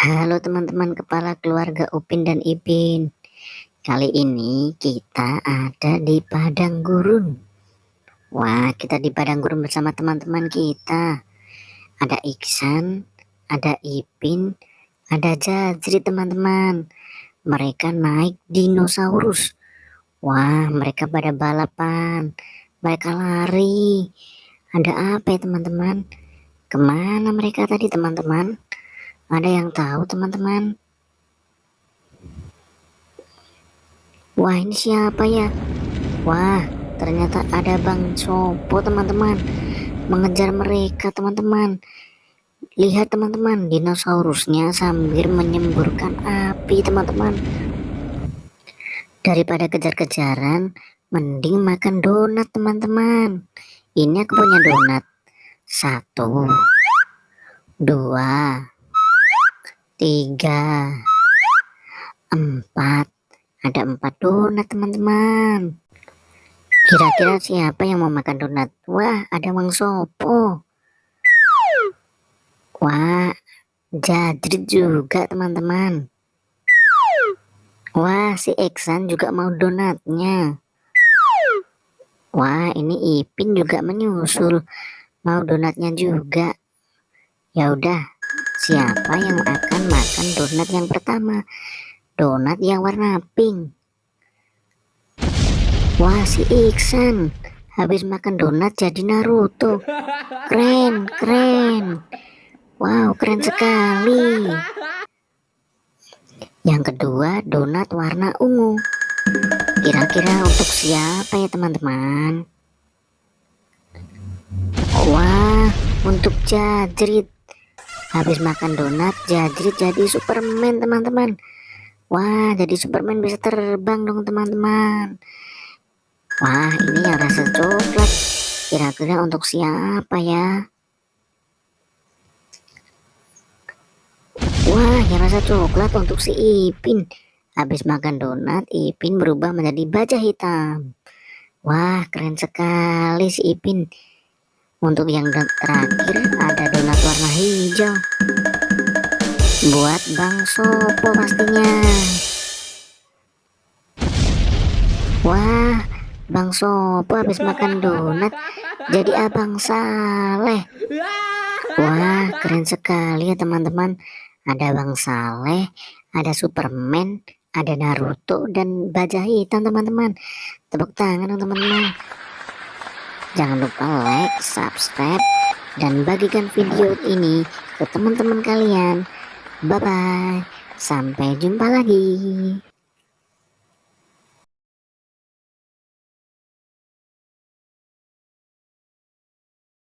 Halo teman-teman kepala keluarga Upin dan Ipin. Kali ini kita ada di padang gurun. Wah, kita di padang gurun bersama teman-teman kita. Ada Iksan, ada Ipin, ada Jazri teman-teman. Mereka naik dinosaurus. Wah, mereka pada balapan. Mereka lari. Ada apa ya teman-teman? Kemana mereka tadi teman-teman? Ada yang tahu teman-teman? Wah, ini siapa ya? Wah, ternyata ada Bang Sopo teman-teman, mengejar mereka teman-teman. Lihat teman-teman, dinosaurusnya sambil menyemburkan api teman-teman. Daripada kejar-kejaran, mending makan donat teman-teman. Ini aku punya donat. 1, 2, 3, 4. Ada 4 donat teman-teman. Kira-kira siapa yang mau makan donat? Wah, ada Bang Sopo. Wah, Jadrit juga teman-teman. Wah, si Iksan juga mau donatnya. Wah, ini Ipin juga menyusul, mau donatnya juga. Ya udah, siapa yang akan makan donat yang pertama? Donat yang warna pink. Wah, si Iksan habis makan donat jadi Naruto. Keren, keren. Wow, keren sekali. Yang kedua, donat warna ungu. Kira-kira untuk siapa ya teman-teman? Wah, untuk Jadrit. Habis makan donat, Jadrit jadi Superman teman-teman. Wah, jadi Superman bisa terbang dong teman-teman. Wah, ini yang rasa coklat. Kira-kira untuk siapa ya? Wah, yang rasa coklat untuk si Ipin. Habis makan donat, Ipin berubah menjadi baja hitam. Wah, keren sekali si Ipin. Untuk yang terakhir ada donat warna hijau. Buat Bang Sopo pastinya. Wah, Bang Sopo habis makan donat jadi Abang Saleh. Wah, keren sekali ya teman-teman. Ada Bang Saleh, ada Superman, ada Naruto, dan baja hitam teman-teman. Tepuk tangan dong teman-teman. Jangan lupa like, subscribe, dan bagikan video ini ke teman-teman kalian. Bye-bye. Sampai jumpa lagi.